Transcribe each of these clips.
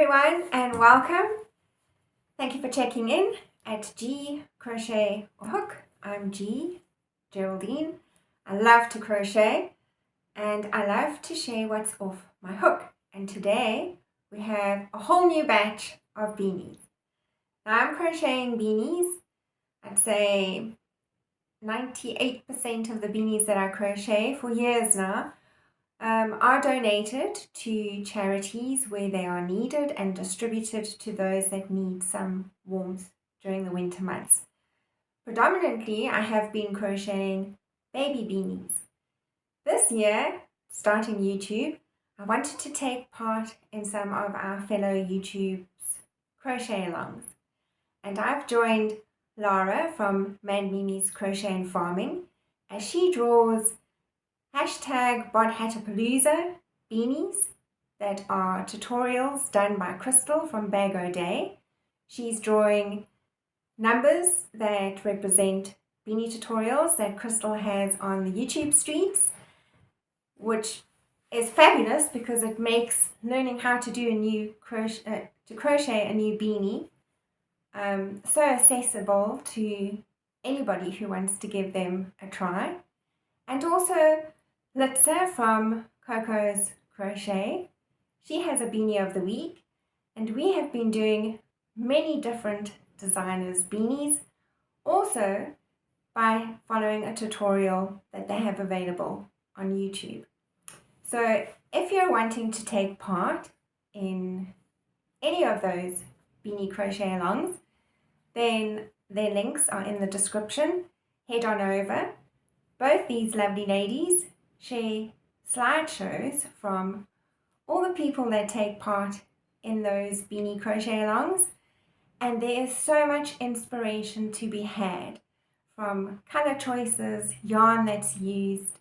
everyone and welcome. Thank you for checking in at G Crochet or Hook. I'm G, Geraldine. I love to crochet and I love to share what's off my hook. And today we have a whole new batch of beanies. Now I'm crocheting beanies. I'd say 98% of the beanies that I crochet for years now are donated to charities where they are needed and distributed to those that need some warmth during the winter months. Predominantly, I have been crocheting baby beanies. This year, starting YouTube, I wanted to take part in some of our fellow YouTube's crochet alongs. And I've joined Lara from Beanies Crochet and Farming as she draws #BotHatapalooza beanies that are tutorials done by Crystal from Bag O Day. She's drawing numbers that represent beanie tutorials that Crystal has on the YouTube streets, which is fabulous because it makes learning how to do a new crochet a new beanie so accessible to anybody who wants to give them a try. And also Litsa from Coco's Crochet. She has a beanie of the week, and we have been doing many different designers' beanies, also by following a tutorial that they have available on YouTube. So if you're wanting to take part in any of those beanie crochet alongs, then their links are in the description. Head on over. Both these lovely ladies share slideshows from all the people that take part in those beanie crochet alongs, and there is so much inspiration to be had from color choices, yarn that's used,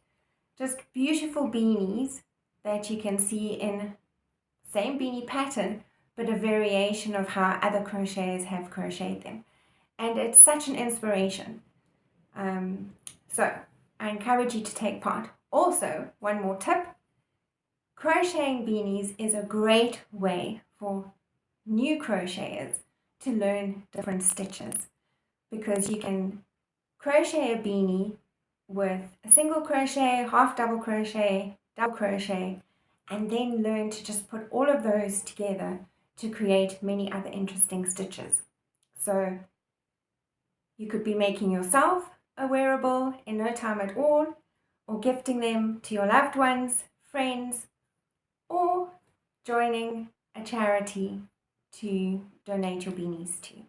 just beautiful beanies that you can see in same beanie pattern but a variation of how other crocheters have crocheted them, and it's such an inspiration. So I encourage you to take part. Also, one more tip, crocheting beanies is a great way for new crocheters to learn different stitches, because you can crochet a beanie with a single crochet, half double crochet, double crochet, and then learn to just put all of those together to create many other interesting stitches. So you could be making yourself a wearable in no time at all, or gifting them to your loved ones, friends, or joining a charity to donate your beanies to.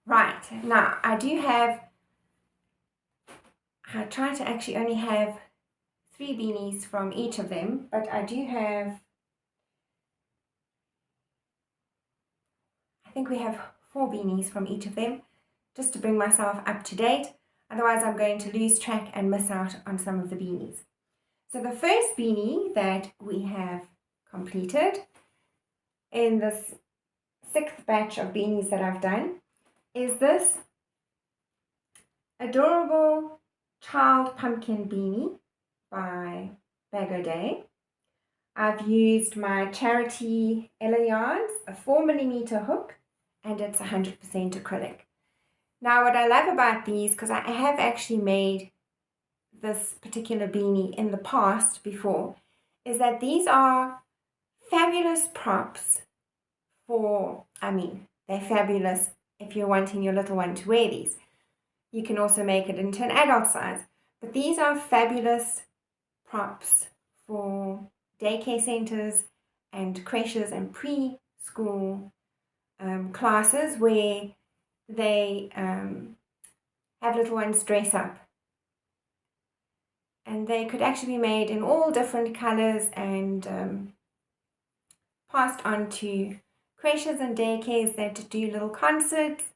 Right, now I try to actually only have 3 beanies from each of them, but I think we have 4 beanies from each of them, just to bring myself up to date. Otherwise, I'm going to lose track and miss out on some of the beanies. So the first beanie that we have completed in this 6th batch of beanies that I've done is this adorable child pumpkin beanie by Bag O Day. I've used my charity Ella yarns, a 4mm hook, and it's 100% acrylic. Now what I love about these, because I have actually made this particular beanie in the past before, is that these are fabulous props for, they're fabulous if you're wanting your little one to wear these. You can also make it into an adult size, but these are fabulous props for daycare centers and creches and preschool classes where they have little ones dress up, and they could actually be made in all different colors and passed on to creches and daycares that do little concerts.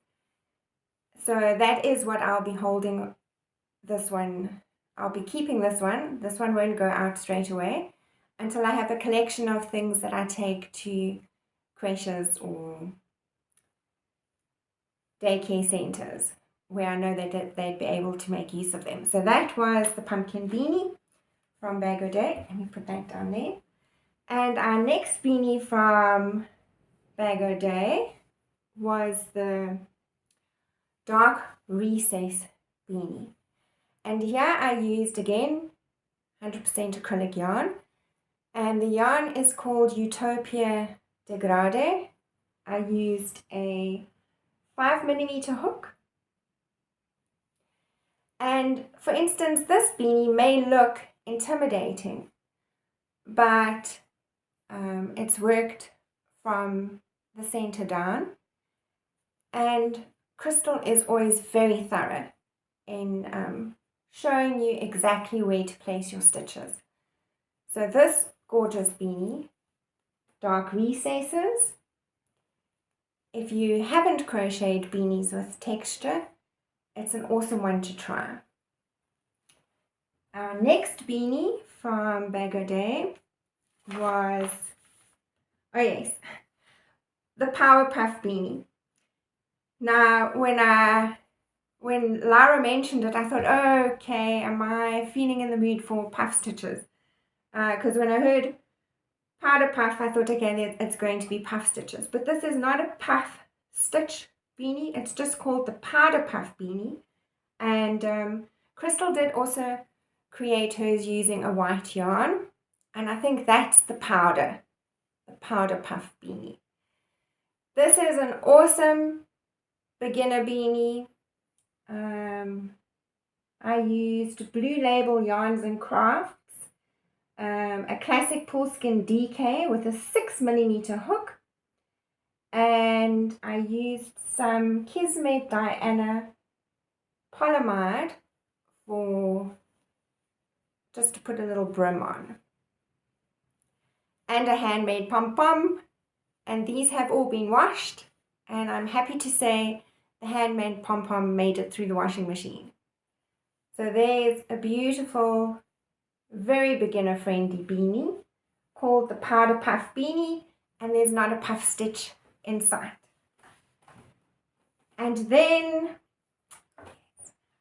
So that is what I'll be holding this one. I'll be keeping this one. This one won't go out straight away until I have a collection of things that I take to creches or daycare centers where I know that they'd be able to make use of them. So that was the pumpkin beanie from Bag O Day. Let me put that down there. And our next beanie from Bag O' Day was the dark recess beanie. And here I used, again, 100% acrylic yarn. And the yarn is called Utopia Degrade. I used a 5mm hook. And for instance, this beanie may look intimidating, but it's worked from the center down. And Crystal is always very thorough in showing you exactly where to place your stitches. So this gorgeous beanie, dark recesses. If you haven't crocheted beanies with texture, it's an awesome one to try. Our next beanie from Bag O' Day was, oh yes, the Power Puff beanie. Now, when Lara mentioned it, I thought, oh, okay, am I feeling in the mood for puff stitches? Because when I heard powder puff, I thought, okay, it's going to be puff stitches. But this is not a puff stitch beanie. It's just called the Powder Puff beanie. And Crystal did also create hers using a white yarn. And I think that's the Powder Puff beanie. This is an awesome beginner beanie. I used Blue Label Yarns and Crafts, a classic Poolskin DK with a 6mm hook, and I used some Kismet Diana polyamide for just to put a little brim on, and a handmade pom-pom, and these have all been washed, and I'm happy to say the handmade pom-pom made it through the washing machine. So there's a beautiful, very beginner friendly beanie called the Powder Puff beanie, and there's not a puff stitch in sight. And then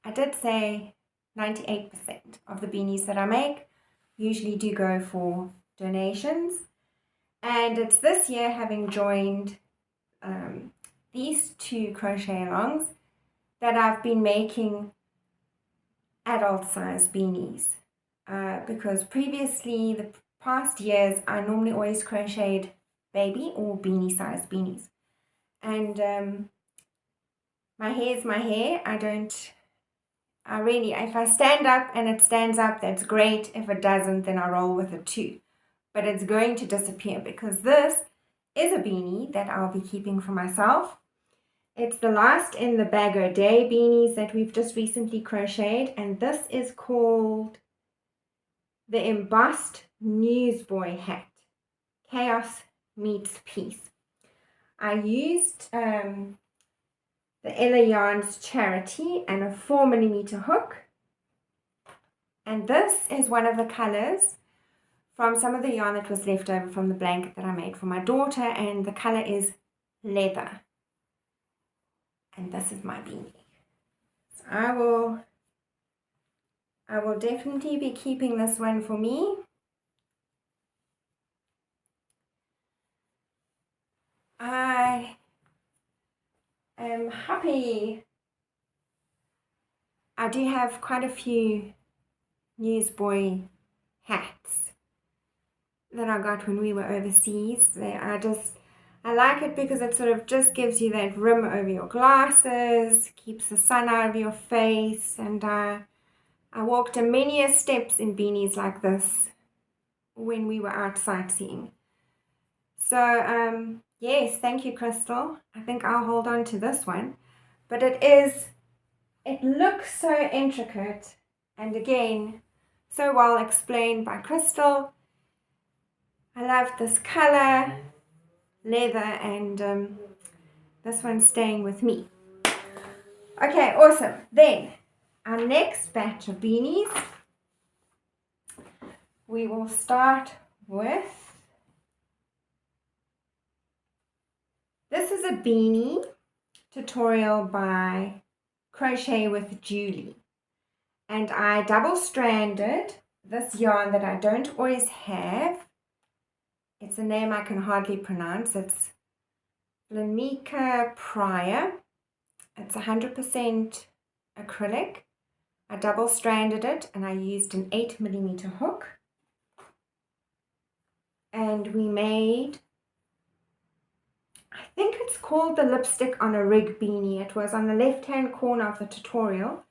I did say 98% of the beanies that I make usually do go for donations, and it's this year, having joined these two crochet alongs, that I've been making adult size beanies, because previously, the past years, I normally always crocheted baby or beanie size beanies. And my hair is my hair. If I stand up and it stands up, that's great. If it doesn't, then I roll with it too. But it's going to disappear because this is a beanie that I'll be keeping for myself. It's the last in the Bag O' Day beanies that we've just recently crocheted, and this is called the Embossed Newsboy Hat. Chaos meets peace. I used the Ella Yarns Charity and a 4mm hook, and this is one of the colors from some of the yarn that was left over from the blanket that I made for my daughter, and the color is leather. And this is my beanie. So I will definitely be keeping this one for me. I am happy. I do have quite a few newsboy hats that I got when we were overseas. I like it because it sort of just gives you that rim over your glasses, keeps the sun out of your face, and I walked many steps in beanies like this when we were out sightseeing. So, yes, thank you, Crystal. I think I'll hold on to this one. But it looks so intricate, and again, so well explained by Crystal. I love this color, leather, and this one's staying with me. Okay, awesome. Then our next batch of beanies, we will start with, this is a beanie tutorial by Crochet with Julie, and I double stranded this yarn that I don't always have. It's a name I can hardly pronounce. It's Blanica Prior. It's 100% acrylic. I double stranded it and I used an 8mm hook. And we made, I think it's called the Lipstick on a Rig beanie. It was on the left hand corner of the tutorial.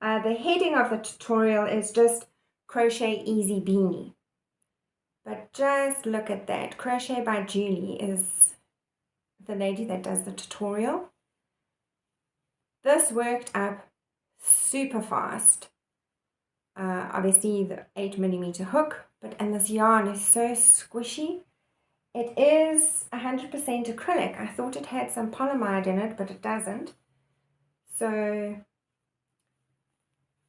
The heading of the tutorial is just Crochet Easy Beanie. But just look at that. Crochet by Julie is the lady that does the tutorial. This worked up super fast. Obviously the 8mm hook, and this yarn is so squishy. It is 100% acrylic. I thought it had some polyamide in it, but it doesn't. So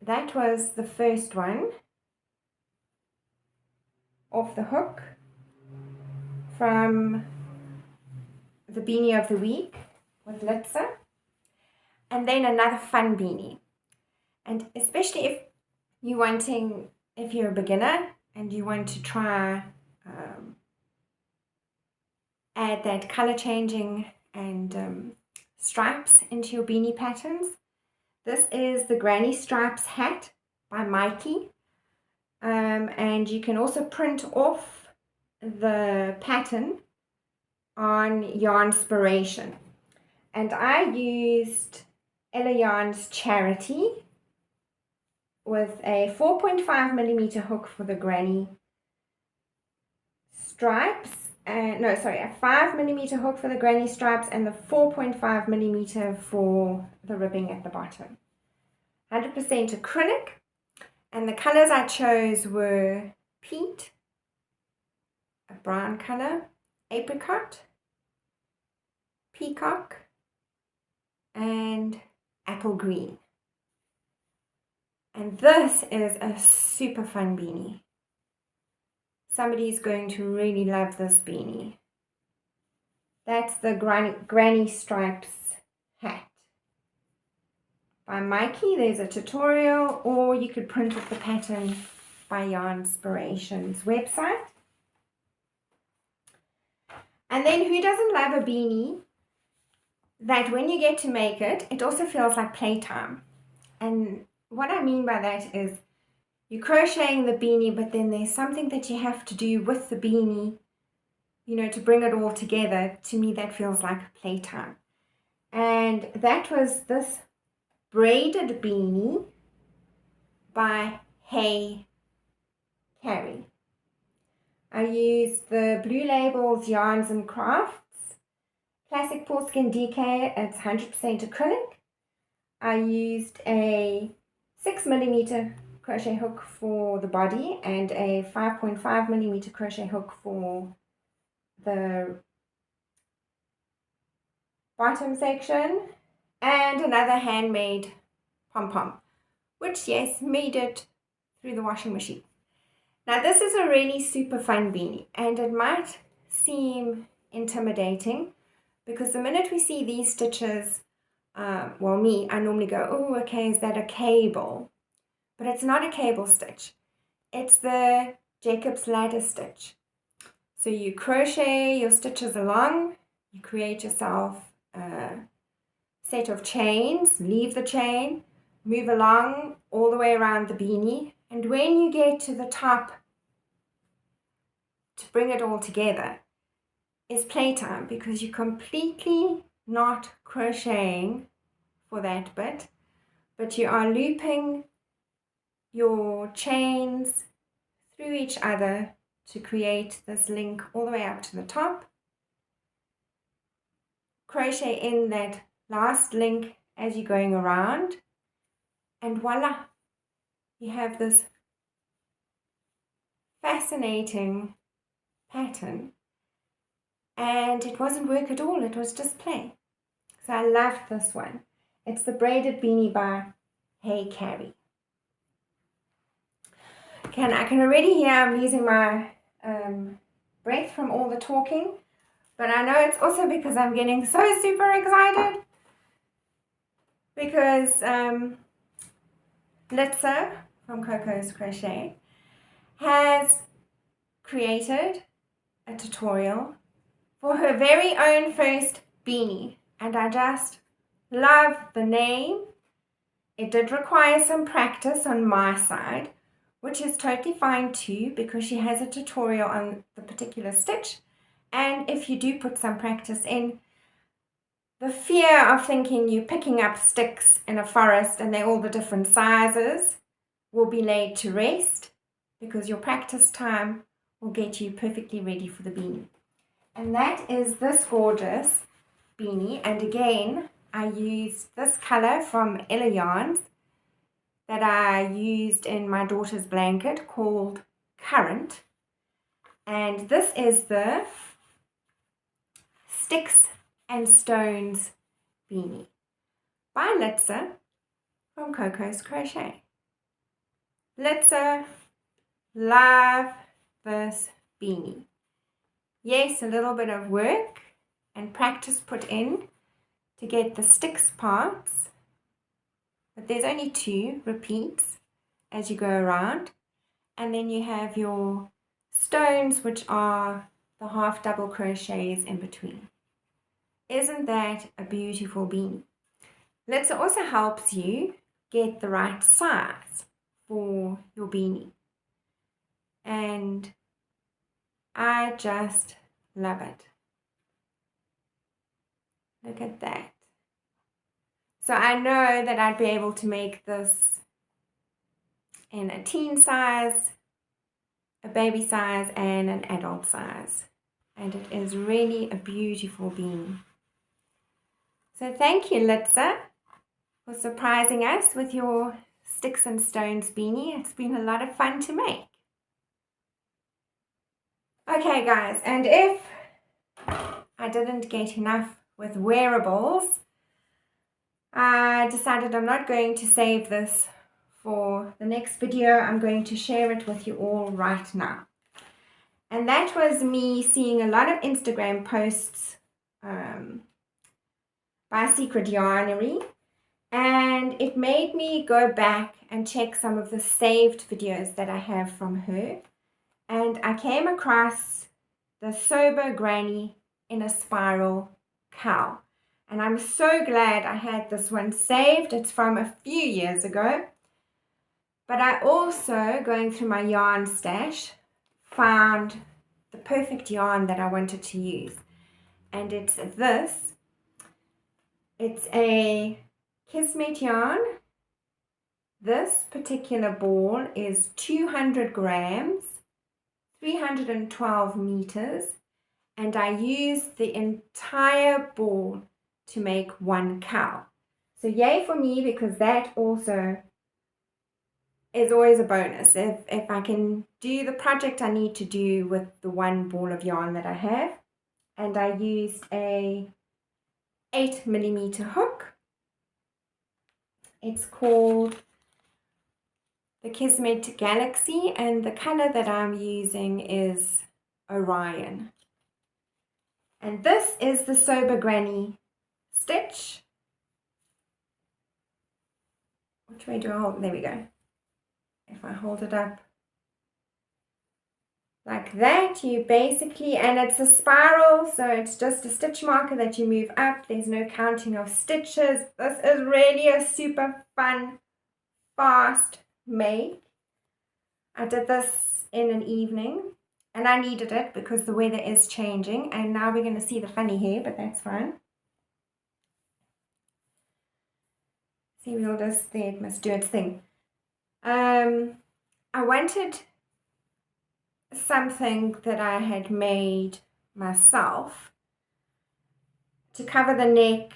that was the first one. Off the hook from the Beanie of the Week with Litza. And then another fun beanie. And especially if you're a beginner and you want to try add that color changing and stripes into your beanie patterns. This is the Granny Stripes hat by Mikey. And you can also print off the pattern on Yarnspiration. And I used Ella Yarn's Charity with a 4.5mm hook for the granny stripes. A 5mm hook for the granny stripes and the 4.5mm for the ribbing at the bottom. 100% acrylic. And the colors I chose were peat, a brown color, apricot, peacock, and apple green. And this is a super fun beanie. Somebody's going to really love this beanie. That's the Granny Stripes hat by Mikey. There's a tutorial, or you could print off the pattern by Yarnspirations website. And then who doesn't love a beanie that when you get to make it, it also feels like playtime? And what I mean by that is you're crocheting the beanie, but then there's something that you have to do with the beanie, to bring it all together. To me, that feels like playtime. And that was this Braided Beanie by Hey Carrie. I used the Blue Labels Yarns and Crafts Classic Foreskin DK. It's 100% acrylic. I used a 6mm crochet hook for the body and a 5.5mm crochet hook for the bottom section, and another handmade pom-pom, which, yes, made it through the washing machine. Now this is a really super fun beanie, and it might seem intimidating because the minute we see these stitches, I normally go, oh, okay, is that a cable? But it's not a cable stitch. It's the Jacob's ladder stitch. So you crochet your stitches along, you create yourself a set of chains, leave the chain, move along all the way around the beanie, and when you get to the top to bring it all together is playtime, because you're completely not crocheting for that bit, but you are looping your chains through each other to create this link all the way up to the top. Crochet in that last link as you're going around, and voila, you have this fascinating pattern. And it wasn't work at all, it was just play. So I loved this one. It's the Braided Beanie by Hey Carrie. I can already hear I'm losing my breath from all the talking, but I know it's also because I'm getting so super excited because Litza from Coco's Crochet has created a tutorial for her very own first Beanie, and I just love the name. It did require some practice on my side, which is totally fine too, because she has a tutorial on the particular stitch. And if you do put some practice in, the fear of thinking you're picking up sticks in a forest and they're all the different sizes will be laid to rest, because your practice time will get you perfectly ready for the beanie. And that is this gorgeous beanie. And again, I used this color from Ella Yarns that I used in my daughter's blanket called Current. And this is the Sticks and Stones beanie by Litza from Coco's Crochet. Litza, love this beanie. Yes, a little bit of work and practice put in to get the sticks parts, but there's only 2 repeats as you go around, and then you have your stones, which are the half double crochets in between. Isn't that a beautiful beanie? Litza also helps you get the right size for your beanie, and I just love it. Look at that. So I know that I'd be able to make this in a teen size, a baby size, and an adult size. And it is really a beautiful beanie. So thank you, Litza, for surprising us with your Sticks and Stones beanie. It's been a lot of fun to make. Okay guys, and if I didn't get enough with wearables, I decided I'm not going to save this for the next video. I'm going to share it with you all right now. And that was me seeing a lot of Instagram posts by Secret Yarnery, and it made me go back and check some of the saved videos that I have from her. And I came across the Sober Granny in a Spiral COWL. And I'm so glad I had this one saved. It's from a few years ago. But I also, going through my yarn stash, found the perfect yarn that I wanted to use. And it's this. It's a Kismet yarn. This particular ball is 200 grams, 312 meters, and I used the entire ball to make 1 COWL. So yay for me, because that also is always a bonus. If I can do the project I need to do with the 1 ball of yarn that I have. And I used a 8mm hook. It's called the Kismet Galaxy, and the color that I'm using is Orion. And this is the Sober Granny stitch. Which way do I hold? There we go. If I hold it up like that, you basically, and it's a spiral, so it's just a stitch marker that you move up. There's no counting of stitches. This is really a super fun, fast make. I did this in an evening, and I needed it because the weather is changing, and now we're going to see the funny hair, but that's fine. See, we'll just, there, it must do its thing. I wanted something that I had made myself to cover the neck,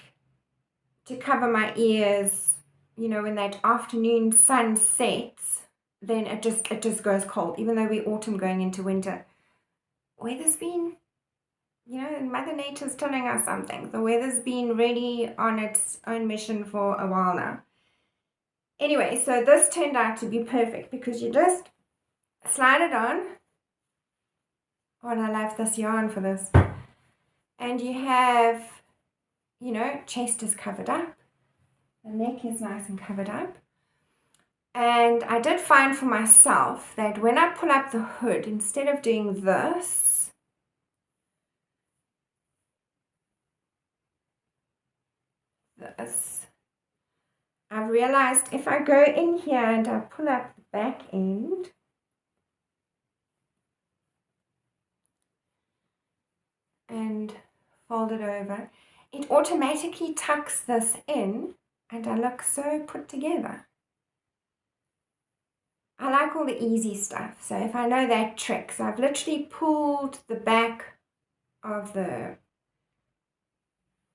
to cover my ears. You know, when that afternoon sun sets, then it just goes cold, even though we're autumn going into winter. Weather's been, you know, Mother Nature's telling us something. The weather's been really on its own mission for a while now. Anyway, so this turned out to be perfect because you just slide it on. Oh, and I love this yarn for this. And you have, you know, chest is covered up. The neck is nice and covered up. And I did find for myself that when I pull up the hood, instead of doing this, this. I've realized if I go in here and I pull up the back end, and fold it over, it automatically tucks this in and I look so put together. I like all the easy stuff, so if I know that trick, so I've literally pulled the back of the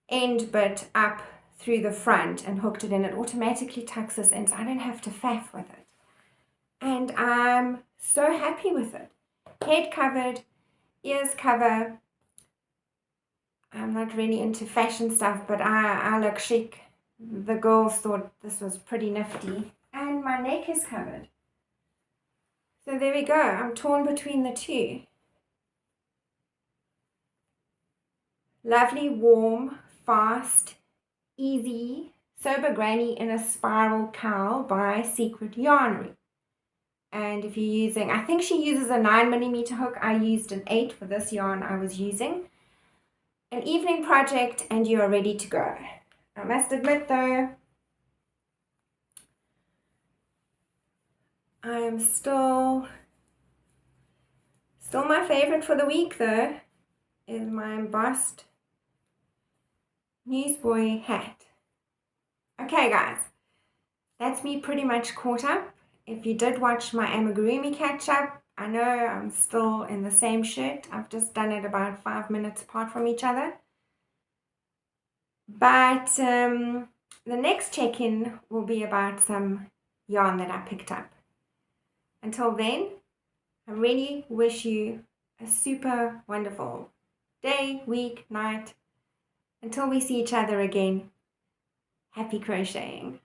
end bit up through the front and hooked it in. It automatically tucks this in, so I don't have to faff with it. And I'm so happy with it. Head covered, ears cover. I'm not really into fashion stuff, but I look chic. The girls thought this was pretty nifty. And my neck is covered. So there we go. I'm torn between the two. Lovely, warm, fast, easy, sober granny in a spiral cowl by Secret Yarnery. And if you're using, I think she uses a 9mm hook. I used an 8 for this yarn I was using. An evening project and you are ready to go. I must admit though, I am still my favorite for the week though is my Embossed Newsboy Hat. Okay guys, that's me pretty much caught up. If you did watch my amigurumi catch up, I know I'm still in the same shirt. I've just done it about 5 minutes apart from each other. But the next check-in will be about some yarn that I picked up. Until then, I really wish you a super wonderful day, week, night. Until we see each other again, happy crocheting.